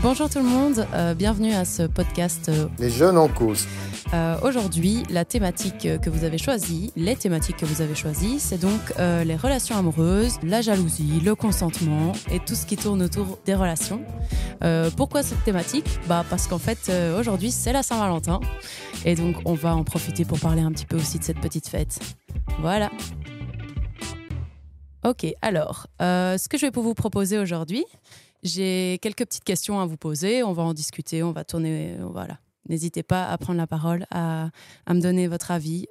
Bonjour tout le monde, bienvenue à ce podcast Les jeunes en cause. Aujourd'hui, la thématique que vous avez choisie, les thématiques que vous avez choisies, c'est donc les relations amoureuses, la jalousie, le consentement et tout ce qui tourne autour des relations. Pourquoi cette thématique ? Parce qu'en fait, aujourd'hui, c'est la Saint-Valentin et donc on va en profiter pour parler un petit peu aussi de cette petite fête. Voilà. Ok, alors, ce que je vais pour vous proposer aujourd'hui, j'ai quelques petites questions à vous poser, on va en discuter, on va tourner, voilà. N'hésitez pas à prendre la parole, à me donner votre avis.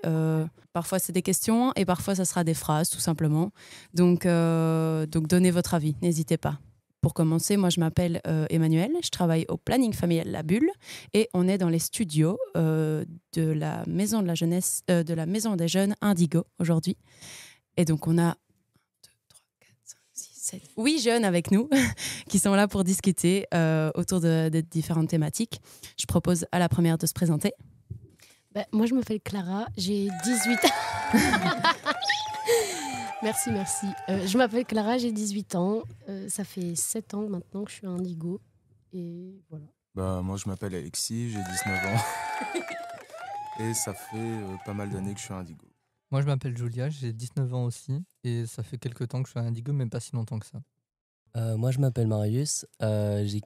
Parfois, c'est des questions et parfois, ça sera des phrases, tout simplement. Donc donnez votre avis, n'hésitez pas. Pour commencer, moi, je m'appelle Emmanuel, je travaille au planning familial La Bulle et on est dans les studios de la Maison de la Jeunesse, de la Maison des Jeunes Indigo aujourd'hui. Et donc, on a 8 jeunes avec nous qui sont là pour discuter autour de différentes thématiques. Je propose à la première de se présenter. Moi, je m'appelle Clara, j'ai 18 ans. Merci. Je m'appelle Clara, j'ai 18 ans. Ça fait 7 ans maintenant que je suis à Indigo. Et voilà. Moi, je m'appelle Alexis, j'ai 19 ans. Et ça fait pas mal d'années que je suis à Indigo. Moi, je m'appelle Julia, j'ai 19 ans aussi. Et ça fait quelques temps que je suis à Indigo, mais pas si longtemps que ça. Moi, je m'appelle Marius. J'ai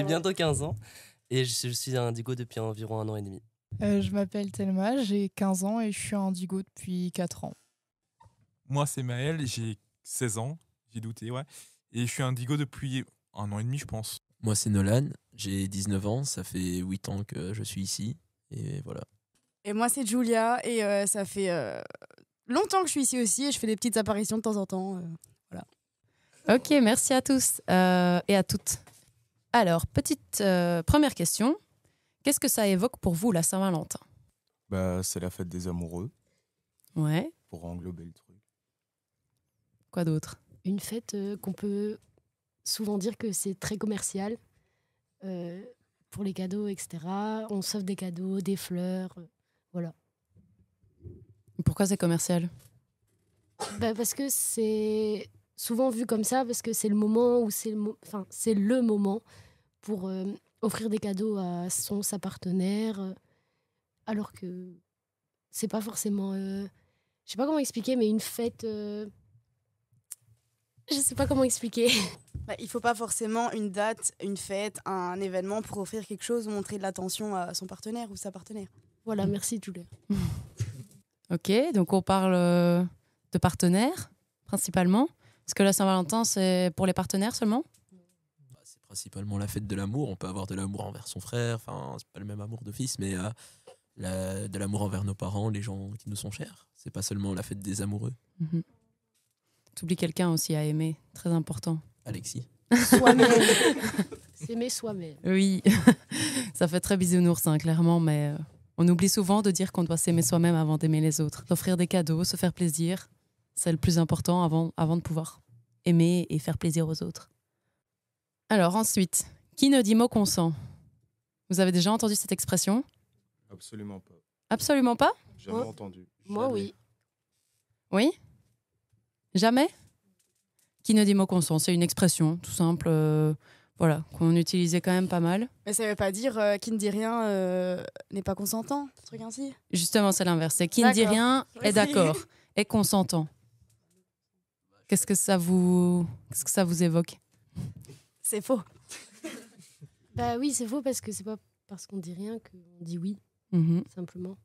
bientôt 15 ans et je suis à Indigo depuis environ 1 an et demi. Je m'appelle Thelma, j'ai 15 ans et je suis à Indigo depuis 4 ans. Moi, c'est Maël, j'ai 16 ans, j'ai douté, ouais. Et je suis à Indigo depuis 1 an et demi, je pense. Moi, c'est Nolan, j'ai 19 ans, ça fait 8 ans que je suis ici, et voilà. Et moi, c'est Julia, et ça fait longtemps que je suis ici aussi, et je fais des petites apparitions de temps en temps. Voilà. Ok, merci à tous et à toutes. Alors, petite première question. Qu'est-ce que ça évoque pour vous, la Saint-Valentin ? C'est la fête des amoureux. Ouais. Pour englober le truc. Quoi d'autre ? Une fête qu'on peut souvent dire que c'est très commercial. Pour les cadeaux, etc. On s'offre des cadeaux, des fleurs, voilà. Pourquoi c'est commercial ? Parce que c'est souvent vu comme ça, parce que c'est le moment où c'est le moment pour offrir des cadeaux à sa partenaire, alors que c'est pas forcément... je sais pas comment expliquer, mais une fête... je sais pas comment expliquer. Il faut pas forcément une date, une fête, un événement pour offrir quelque chose ou montrer de l'attention à son partenaire ou sa partenaire. Voilà, merci Julia. Ok, donc on parle de partenaires, principalement. Est-ce que la Saint-Valentin, c'est pour les partenaires seulement ? C'est principalement la fête de l'amour. On peut avoir de l'amour envers son frère, enfin, c'est pas le même amour de fils, mais de l'amour envers nos parents, les gens qui nous sont chers. C'est pas seulement la fête des amoureux. Mm-hmm. T'oublies quelqu'un aussi à aimer, très important. Alexis. Soi-même. S'aimer soi-même. Oui, ça fait très bisounours, clairement, mais on oublie souvent de dire qu'on doit s'aimer soi-même avant d'aimer les autres. D'offrir des cadeaux, se faire plaisir, c'est le plus important avant de pouvoir aimer et faire plaisir aux autres. Alors ensuite, qui ne dit mot consent ? Vous avez déjà entendu cette expression ? Absolument pas. Absolument pas ? Jamais entendu. Moi, Jamais. oui. Oui ? Jamais ? Qui ne dit mot consent ? C'est une expression, tout simple, voilà, qu'on utilisait quand même pas mal. Mais ça veut pas dire qui ne dit rien n'est pas consentant, un truc ainsi ? Justement, c'est l'inverse. C'est qui ne dit rien est d'accord, est consentant. Qu'est-ce que ça vous évoque ? C'est faux. Oui, c'est faux parce que c'est pas parce qu'on dit rien qu'on dit oui, simplement.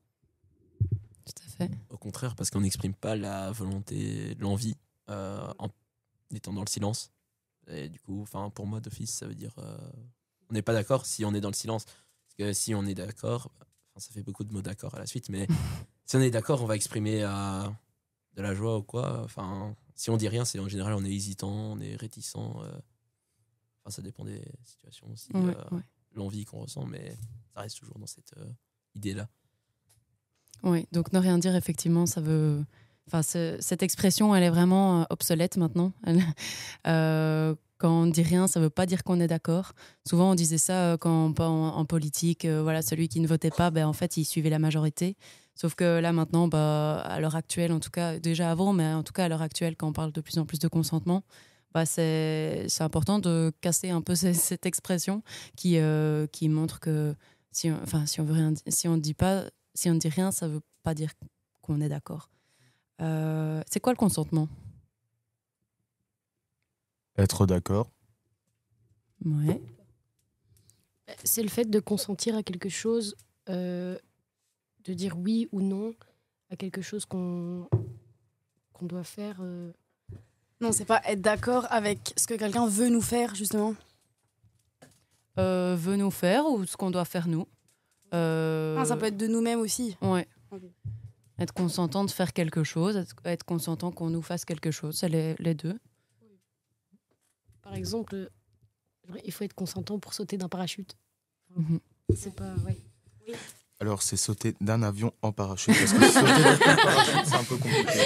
Tout à fait. Au contraire, parce qu'on n'exprime pas la volonté, l'envie en étant dans le silence. Et du coup, pour moi, d'office, ça veut dire on n'est pas d'accord si on est dans le silence. Parce que si on est d'accord, ça fait beaucoup de mots d'accord à la suite, mais si on est d'accord, on va exprimer de la joie ou quoi. Si on dit rien, c'est en général on est hésitant, on est réticent. Ça dépend des situations aussi, l'envie qu'on ressent, mais ça reste toujours dans cette idée-là. Oui, donc ne rien dire, effectivement, ça veut... Cette expression, elle est vraiment obsolète maintenant. Comme Quand on dit rien, ça ne veut pas dire qu'on est d'accord. Souvent, on disait ça quand en politique, voilà, celui qui ne votait pas, en fait, il suivait la majorité. Sauf que là, maintenant, à l'heure actuelle, en tout cas, déjà avant, mais en tout cas, à l'heure actuelle, quand on parle de plus en plus de consentement, c'est important de casser un peu cette expression qui montre que si on veut rien, si on ne dit rien, ça ne veut pas dire qu'on est d'accord. C'est quoi le consentement ? Être d'accord. Ouais. C'est le fait de consentir à quelque chose, de dire oui ou non à quelque chose qu'on doit faire. Non, c'est pas être d'accord avec ce que quelqu'un veut nous faire, justement. Veut nous faire ou ce qu'on doit faire nous. Ça peut être de nous-mêmes aussi. Ouais. Ok. Être consentant de faire quelque chose, être consentant qu'on nous fasse quelque chose, c'est les deux. Par exemple, il faut être consentant pour sauter d'un parachute. Mhm. C'est pas... Ouais. Alors, c'est sauter d'un avion en parachute. Parce que sauter d'un parachute, c'est un peu compliqué.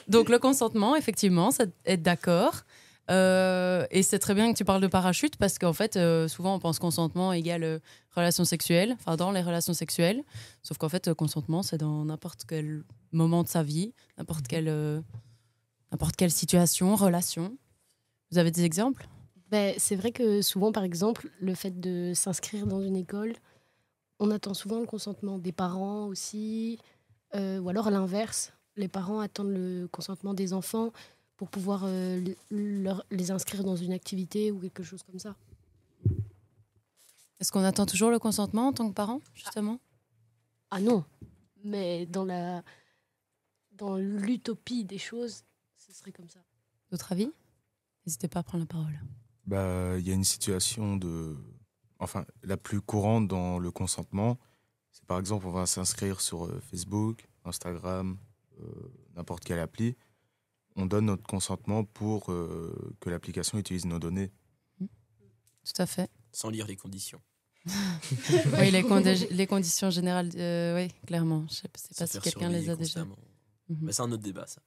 Donc, le consentement, effectivement, c'est être d'accord. Et c'est très bien que tu parles de parachute parce qu'en fait, souvent, on pense consentement égale relation sexuelle, enfin, dans les relations sexuelles. Sauf qu'en fait, consentement, c'est dans n'importe quel moment de sa vie, n'importe quelle situation, relation. Vous avez des exemples ? C'est vrai que souvent, par exemple, le fait de s'inscrire dans une école, on attend souvent le consentement des parents aussi, ou alors à l'inverse, les parents attendent le consentement des enfants pour pouvoir les inscrire dans une activité ou quelque chose comme ça. Est-ce qu'on attend toujours le consentement en tant que parent, justement ? Ah non, mais dans l'utopie des choses, ce serait comme ça. D'autres avis ? N'hésitez pas à prendre la parole. Il y a une situation la plus courante dans le consentement, c'est par exemple, on va s'inscrire sur Facebook, Instagram, n'importe quelle appli. On donne notre consentement pour que l'application utilise nos données. Tout à fait. Sans lire les conditions. Oui, les conditions générales, oui, clairement. Je ne sais pas si quelqu'un les a déjà. Mais c'est un autre débat, ça.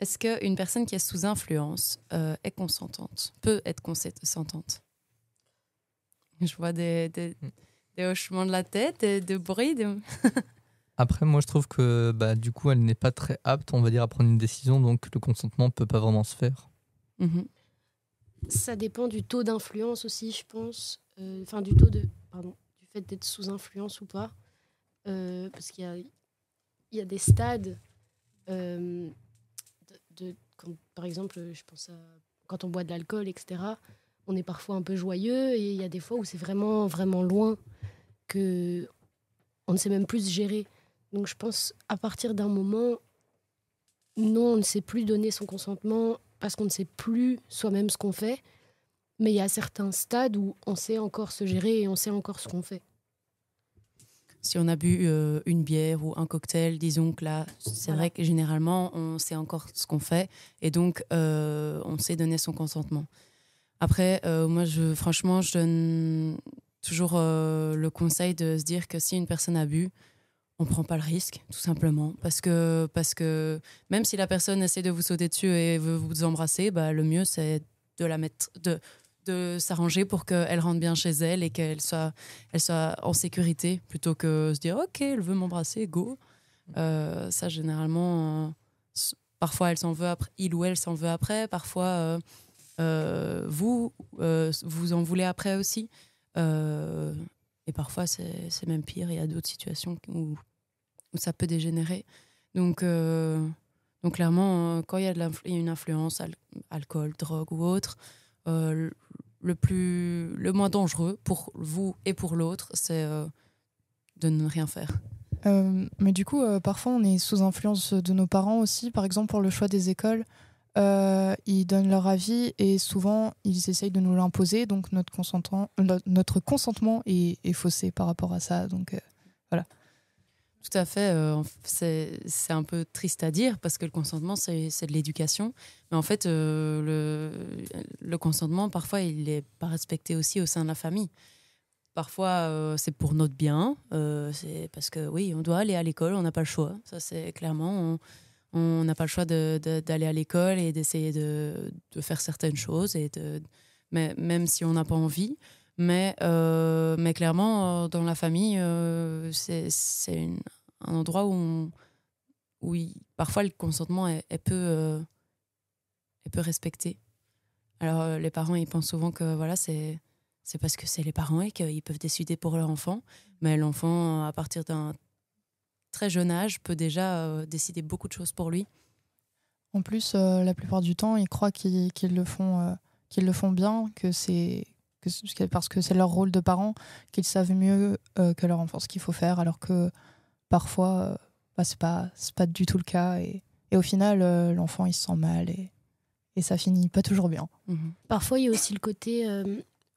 Est-ce qu'une personne qui est sous influence est consentante, peut être consentante ? Je vois des hochements de la tête, des bruits. Après, moi, je trouve que du coup, elle n'est pas très apte, on va dire, à prendre une décision, donc le consentement ne peut pas vraiment se faire. Mm-hmm. Ça dépend du taux d'influence aussi, je pense. Du fait d'être sous influence ou pas. Parce qu'il y a des stades. Par exemple, je pense à quand on boit de l'alcool, etc. On est parfois un peu joyeux et il y a des fois où c'est vraiment, vraiment loin, que on ne sait même plus se gérer. Donc je pense à partir d'un moment, non, on ne sait plus donner son consentement parce qu'on ne sait plus soi-même ce qu'on fait. Mais il y a certains stades où on sait encore se gérer et on sait encore ce qu'on fait. Si on a bu une bière ou un cocktail, disons que là, c'est vrai que généralement, on sait encore ce qu'on fait et donc on sait donner son consentement. Après, moi, franchement, je donne toujours le conseil de se dire que si une personne a bu, on ne prend pas le risque, tout simplement. Parce que même si la personne essaie de vous sauter dessus et veut vous embrasser, le mieux, c'est de s'arranger pour qu'elle rentre bien chez elle et qu'elle soit en sécurité plutôt que se dire « Ok, elle veut m'embrasser, go ». Ça, généralement, parfois, il ou elle s'en veut après. Parfois, vous en voulez après aussi. Et parfois, c'est même pire. Il y a d'autres situations où ça peut dégénérer. Donc clairement, quand il y a une influence, alcool, drogue ou autre, le moins dangereux pour vous et pour l'autre, c'est de ne rien faire. Mais du coup, parfois, on est sous influence de nos parents aussi. Par exemple, pour le choix des écoles, ils donnent leur avis et souvent, ils essayent de nous l'imposer. Donc, notre consentement est faussé par rapport à ça. Donc, voilà. Tout à fait. C'est un peu triste à dire parce que le consentement, c'est de l'éducation. Mais en fait, le consentement, parfois, il n'est pas respecté aussi au sein de la famille. Parfois, c'est pour notre bien. C'est parce que, oui, on doit aller à l'école, on n'a pas le choix. Ça, c'est clairement... On n'a pas le choix d'aller à l'école et d'essayer de faire certaines choses, mais, même si on n'a pas envie. Mais clairement, dans la famille, c'est un endroit où parfois le consentement est peu respecté. Alors les parents, ils pensent souvent que voilà, c'est parce que c'est les parents et qu'ils peuvent décider pour leur enfant. Mais l'enfant, à partir d'un très jeune âge, peut déjà décider beaucoup de choses pour lui. En plus, la plupart du temps, ils croient qu'ils le font bien, parce que c'est leur rôle de parents, qu'ils savent mieux que leur enfant ce qu'il faut faire, alors que parfois, c'est pas du tout le cas. Et au final, l'enfant, il se sent mal et ça finit pas toujours bien. Mmh. Parfois, il y a aussi le côté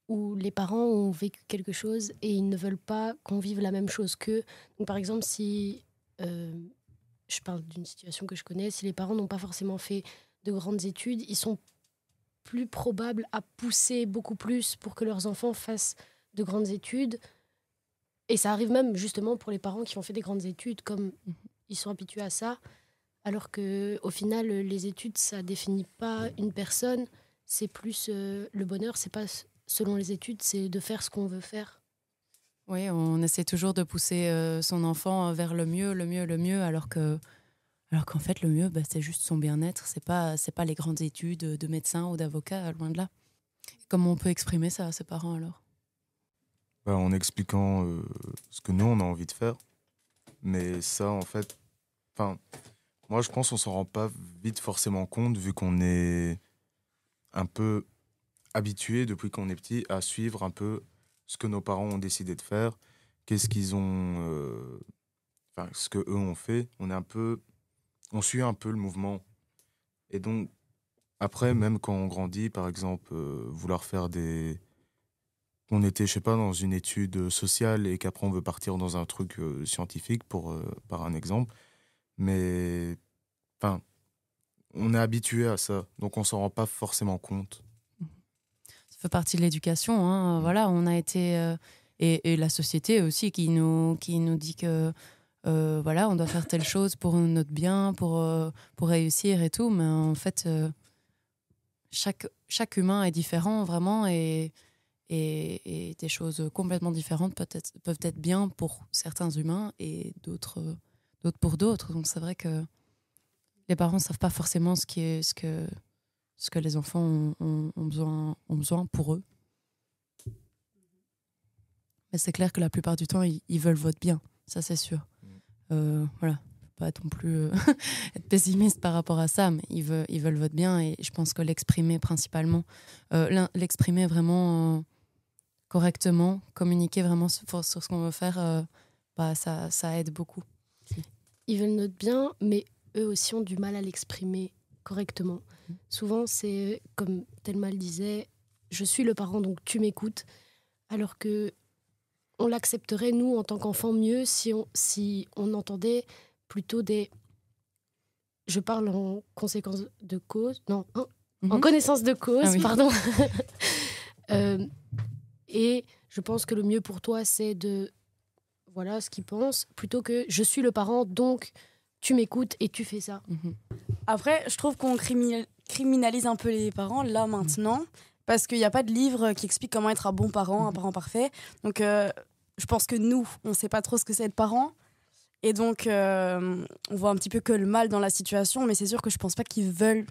où les parents ont vécu quelque chose et ils ne veulent pas qu'on vive la même chose qu'eux. Donc, par exemple, si je parle d'une situation que je connais, si les parents n'ont pas forcément fait de grandes études, ils sont plus probables à pousser beaucoup plus pour que leurs enfants fassent de grandes études. Et ça arrive même justement pour les parents qui ont fait des grandes études, comme ils sont habitués à ça. Alors qu'au final, les études, ça définit pas une personne. C'est plus le bonheur, c'est pas selon les études, c'est de faire ce qu'on veut faire. Oui, on essaie toujours de pousser son enfant vers le mieux, alors qu'en fait, le mieux, c'est juste son bien-être. C'est pas les grandes études de médecin ou d'avocat, loin de là. Comment on peut exprimer ça à ses parents, alors ? En expliquant ce que nous, on a envie de faire. Mais ça, en fait... moi, je pense qu'on s'en rend pas vite forcément compte, vu qu'on est un peu habitué, depuis qu'on est petit, à suivre un peu ce que nos parents ont décidé de faire, qu'est-ce qu'ils ont... ce que eux ont fait. On suit un peu le mouvement. Et donc, après, même quand on grandit, par exemple, vouloir faire des... On était, je sais pas, dans une étude sociale et qu'après on veut partir dans un truc scientifique, par un exemple. Mais, on est habitué à ça, donc on s'en rend pas forcément compte. Ça fait partie de l'éducation, hein. Voilà, on a été... et la société aussi qui nous dit que voilà, on doit faire telle chose pour notre bien, pour réussir et tout. Mais en fait, chaque humain est différent, vraiment, et des choses complètement différentes peuvent être bien pour certains humains et d'autres pour d'autres. Donc c'est vrai que les parents ne savent pas forcément ce que les enfants ont besoin pour eux. Mais c'est clair que la plupart du temps, ils veulent votre bien, ça c'est sûr. Voilà, pas non plus être pessimiste par rapport à ça, mais ils veulent votre bien, et je pense que l'exprimer principalement, l'exprimer vraiment correctement, communiquer vraiment sur ce qu'on veut faire, ça aide beaucoup. Ils veulent notre bien, mais eux aussi ont du mal à l'exprimer correctement. Souvent, c'est comme Thelma le disait, je suis le parent, donc tu m'écoutes, alors que on l'accepterait, nous, en tant qu'enfants, mieux si on entendait plutôt des... Je parle en conséquence de cause... Non, en connaissance de cause, pardon. Et je pense que le mieux pour toi, c'est de... Voilà ce qu'ils pensent, plutôt que je suis le parent, donc tu m'écoutes et tu fais ça. Après, je trouve qu'on criminalise un peu les parents, là, maintenant, parce qu'il n'y a pas de livre qui explique comment être un bon parent, un parent parfait. Donc... je pense que nous, on ne sait pas trop ce que c'est être parent. Et donc, on voit un petit peu que le mal dans la situation. Mais c'est sûr que je ne pense pas qu'ils veulent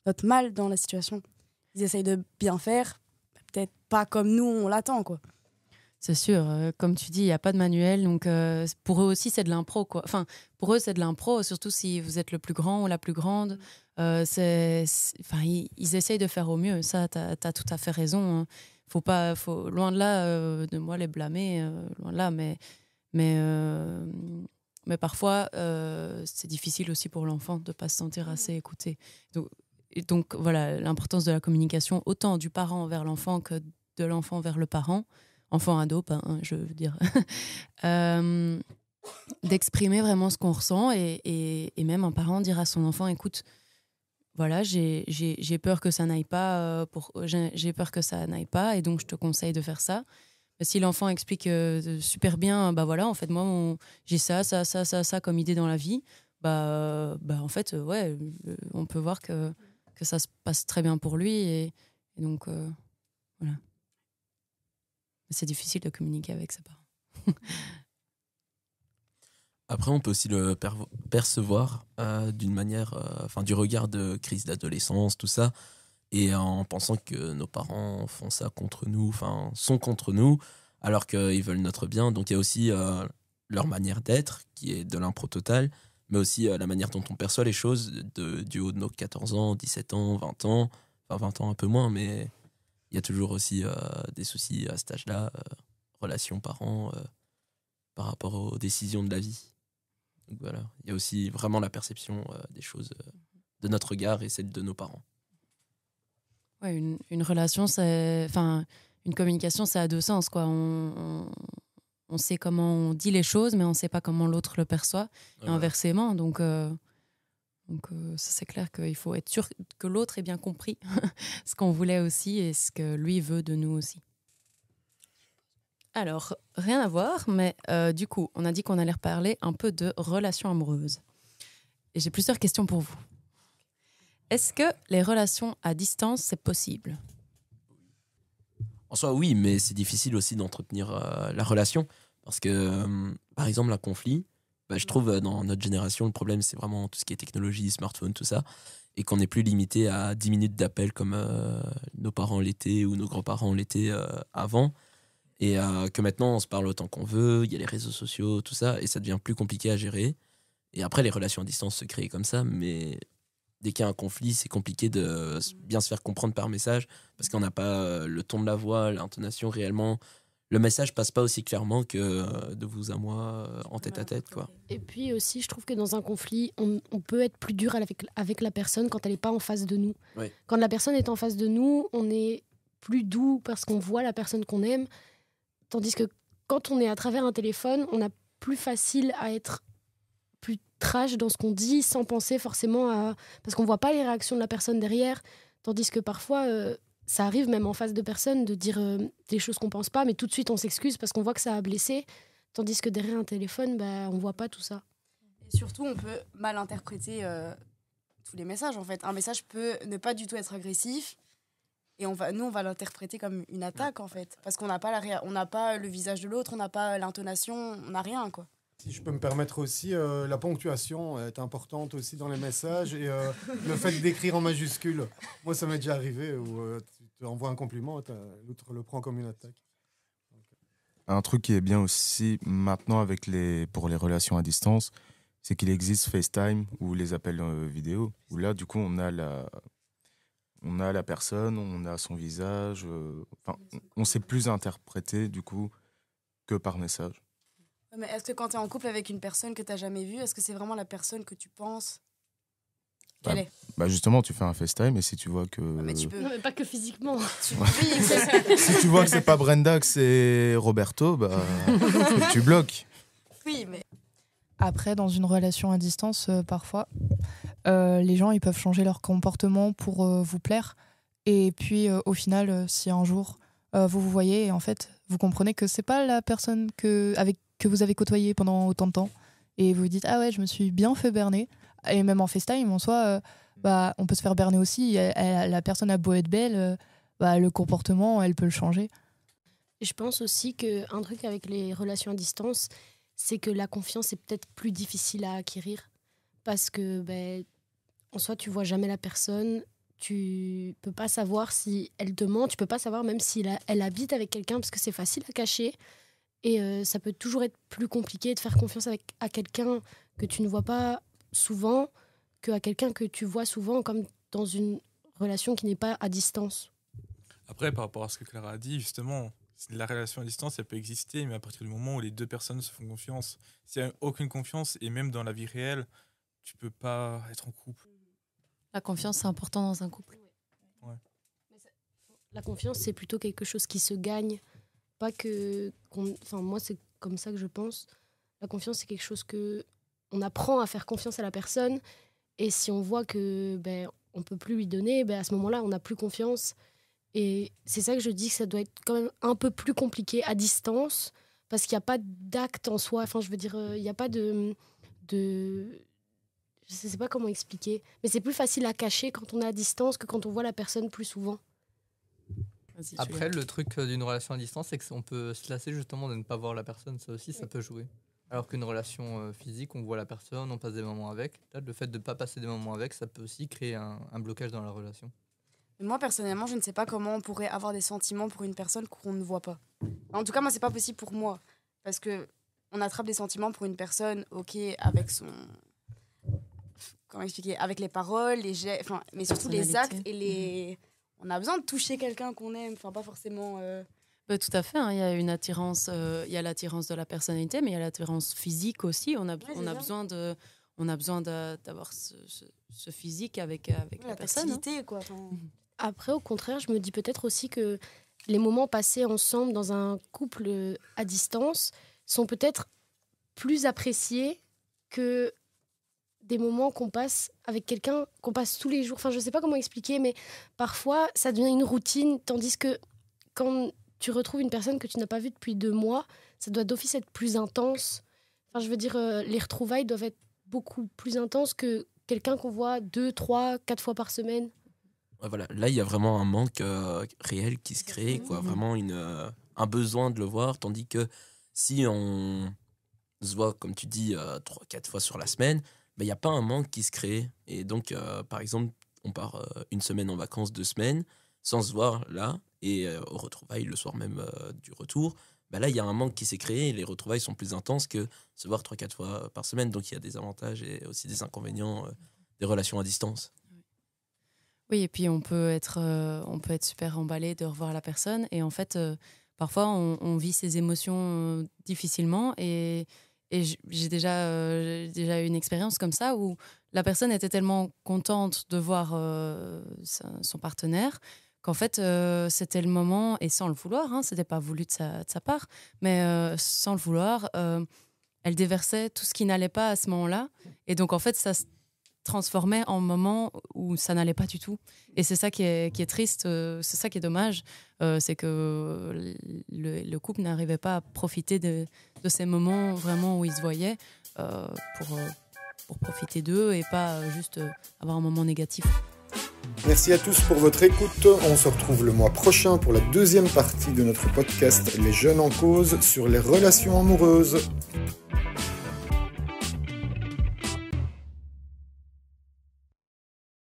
notre mal dans la situation. Ils essayent de bien faire. Peut-être pas comme nous, on l'attend, quoi. C'est sûr. Comme tu dis, il n'y a pas de manuel. Donc, pour eux aussi, c'est de l'impro, quoi. Enfin, pour eux, c'est de l'impro. Surtout si vous êtes le plus grand ou la plus grande. Ils essayent de faire au mieux. Ça, tu as tout à fait raison, hein. Faut loin de là de moi les blâmer, loin de là, mais parfois c'est difficile aussi pour l'enfant de pas se sentir assez écouté. Donc voilà, l'importance de la communication, autant du parent vers l'enfant que de l'enfant vers le parent, enfant ado, je veux dire, d'exprimer vraiment ce qu'on ressent, et même un parent dire à son enfant, écoute, voilà, j'ai peur que ça n'aille pas, j'ai peur que ça n'aille pas, et donc je te conseille de faire ça. Mais si l'enfant explique super bien, voilà, en fait, moi, j'ai ça comme idée dans la vie, en fait, on peut voir que ça se passe très bien pour lui. Et donc, voilà. C'est difficile de communiquer avec ses parents. Après, on peut aussi le percevoir d'une manière, du regard de crise d'adolescence, tout ça, et en pensant que nos parents font ça contre nous, sont contre nous, alors qu'ils veulent notre bien. Donc il y a aussi leur manière d'être, qui est de l'impro total, mais aussi la manière dont on perçoit les choses du haut de nos 14 ans, 17 ans, 20 ans, 20 ans un peu moins, mais il y a toujours aussi des soucis à cet âge-là, relations parents, par rapport aux décisions de la vie. Donc voilà, il y a aussi vraiment la perception des choses de notre regard et celle de nos parents. Ouais, une relation, une communication, c'est à deux sens, quoi. On sait comment on dit les choses, mais on ne sait pas comment l'autre le perçoit, et inversement. Donc ça, c'est clair qu'il faut être sûr que l'autre ait bien compris ce qu'on voulait aussi et ce que lui veut de nous aussi. Alors, rien à voir, mais du coup, on a dit qu'on allait reparler un peu de relations amoureuses. Et j'ai plusieurs questions pour vous. Est-ce que les relations à distance, c'est possible ? En soi, oui, mais c'est difficile aussi d'entretenir la relation. Parce que, par exemple, un conflit, je trouve dans notre génération, le problème, c'est vraiment tout ce qui est technologie, smartphone, tout ça. Et qu'on n'est plus limité à 10 minutes d'appel comme nos parents l'étaient ou nos grands-parents l'étaient avant. Et que maintenant, on se parle autant qu'on veut, il y a les réseaux sociaux, tout ça, et ça devient plus compliqué à gérer. Et après, les relations à distance se créent comme ça, mais dès qu'il y a un conflit, c'est compliqué de bien se faire comprendre par message, parce qu'on n'a pas le ton de la voix, l'intonation réellement. Le message passe pas aussi clairement que de vous à moi en tête à tête, quoi. Et puis aussi, je trouve que dans un conflit, on peut être plus dur avec la personne quand elle n'est pas en face de nous. Oui. Quand la personne est en face de nous, on est plus doux parce qu'on voit la personne qu'on aime. Tandis que quand on est à travers un téléphone, on a plus facile à être plus trash dans ce qu'on dit sans penser forcément à... Parce qu'on ne voit pas les réactions de la personne derrière. Tandis que parfois, ça arrive même en face de personnes de dire des choses qu'on ne pense pas, mais tout de suite on s'excuse parce qu'on voit que ça a blessé. Tandis que derrière un téléphone, on ne voit pas tout ça. Et surtout, on peut mal interpréter tous les messages en fait. Un message peut ne pas du tout être agressif. Et on va l'interpréter comme une attaque, en fait. Parce qu'on n'a pas, on n'a pas le visage de l'autre, on n'a pas l'intonation, on n'a rien, quoi. Si je peux me permettre aussi, la ponctuation est importante aussi dans les messages. Et le fait d'écrire en majuscule. Moi, ça m'est déjà arrivé où tu envoies un compliment, l'autre le prend comme une attaque. Un truc qui est bien aussi maintenant pour les relations à distance, c'est qu'il existe FaceTime ou les appels vidéo. Où là, du coup, on a la personne, on a son visage, on sait plus interpréter du coup que par message. Mais est-ce que quand tu es en couple avec une personne que tu n'as jamais vue, est-ce que c'est vraiment la personne que tu penses qu'elle est ? Justement, tu fais un FaceTime et si tu vois que... Mais tu peux... Non, mais pas que physiquement. Si tu vois que c'est pas Brenda, que c'est Roberto, tu bloques. Oui, mais... Après, dans une relation à distance, parfois, les gens ils peuvent changer leur comportement pour vous plaire. Et puis, au final, si un jour vous voyez et en fait, vous comprenez que c'est pas la personne que vous avez côtoyée pendant autant de temps. Et vous vous dites, ah ouais, je me suis bien fait berner. Et même en FaceTime, en soi, on peut se faire berner aussi. La personne a beau être belle, le comportement, elle peut le changer. Et je pense aussi qu'un truc avec les relations à distance, c'est que la confiance est peut-être plus difficile à acquérir parce que en soi tu vois jamais la personne, tu peux pas savoir si elle te ment, tu peux pas savoir même si elle habite avec quelqu'un parce que c'est facile à cacher et ça peut toujours être plus compliqué de faire confiance à quelqu'un que tu ne vois pas souvent qu'à quelqu'un que tu vois souvent, comme dans une relation qui n'est pas à distance. Après, par rapport à ce que Clara a dit, justement, la relation à distance, elle peut exister, mais à partir du moment où les deux personnes se font confiance, s'il n'y a aucune confiance, et même dans la vie réelle, tu peux pas être en couple. La confiance, c'est important dans un couple. Ouais. La confiance, c'est plutôt quelque chose qui se gagne. Pas que... moi, c'est comme ça que je pense. La confiance, c'est quelque chose que... On apprend à faire confiance à la personne. Et si on voit que on peut plus lui donner, à ce moment-là, on n'a plus confiance. Et c'est ça que je dis que ça doit être quand même un peu plus compliqué à distance. Parce qu'il n'y a pas d'acte en soi. Enfin, je veux dire, il n'y a pas de Je sais pas comment expliquer. Mais c'est plus facile à cacher quand on est à distance que quand on voit la personne plus souvent. Après, le truc d'une relation à distance, c'est qu'on peut se lasser justement de ne pas voir la personne. Ça aussi, ça peut jouer. Alors qu'une relation physique, on voit la personne, on passe des moments avec. Là, le fait de ne pas passer des moments avec, ça peut aussi créer un blocage dans la relation. Moi, personnellement, je ne sais pas comment on pourrait avoir des sentiments pour une personne qu'on ne voit pas. En tout cas, moi, c'est pas possible pour moi. Parce que on attrape des sentiments pour une personne, ok, avec son... Comment expliquer ? Avec les paroles, les gestes, enfin, mais surtout les actes et les... On a besoin de toucher quelqu'un qu'on aime, enfin, pas forcément... Tout à fait, hein. Il y a une attirance, il y a l'attirance de la personnalité, mais il y a l'attirance physique aussi. On a besoin d'avoir ce physique avec la personne. Hein. Quoi. Après, au contraire, je me dis peut-être aussi que les moments passés ensemble dans un couple à distance sont peut-être plus appréciés que des moments qu'on passe avec quelqu'un, qu'on passe tous les jours. Enfin, je ne sais pas comment expliquer, mais parfois, ça devient une routine, tandis que quand tu retrouves une personne que tu n'as pas vue depuis 2 mois, ça doit d'office être plus intense. Enfin, je veux dire, les retrouvailles doivent être beaucoup plus intenses que quelqu'un qu'on voit 2, 3, 4 fois par semaine. Ouais, voilà. Là, il y a vraiment un manque réel qui se crée, quoi. Vraiment un besoin de le voir, tandis que si on se voit, comme tu dis, 3-4 fois sur la semaine, il n'y a pas un manque qui se crée. Et donc, par exemple, on part 1 semaine en vacances, 2 semaines, sans se voir là, et au retrouvailles, le soir même du retour, là, il y a un manque qui s'est créé, et les retrouvailles sont plus intenses que se voir 3-4 fois par semaine. Donc, il y a des avantages et aussi des inconvénients des relations à distance. Oui, et puis on peut être super emballé de revoir la personne. Et en fait, parfois, on vit ses émotions difficilement. Et j'ai déjà eu une expérience comme ça où la personne était tellement contente de voir son partenaire qu'en fait, c'était le moment, et sans le vouloir, hein, c'était pas voulu de sa part, mais sans le vouloir, elle déversait tout ce qui n'allait pas à ce moment-là. Et donc, en fait, ça se transformait en moment où ça n'allait pas du tout. Et c'est ça qui est triste, c'est ça qui est dommage, c'est que le couple n'arrivait pas à profiter de ces moments vraiment où ils se voyaient pour profiter d'eux et pas juste avoir un moment négatif. Merci à tous pour votre écoute. On se retrouve le mois prochain pour la 2e partie de notre podcast Les Jeunes en cause sur les relations amoureuses.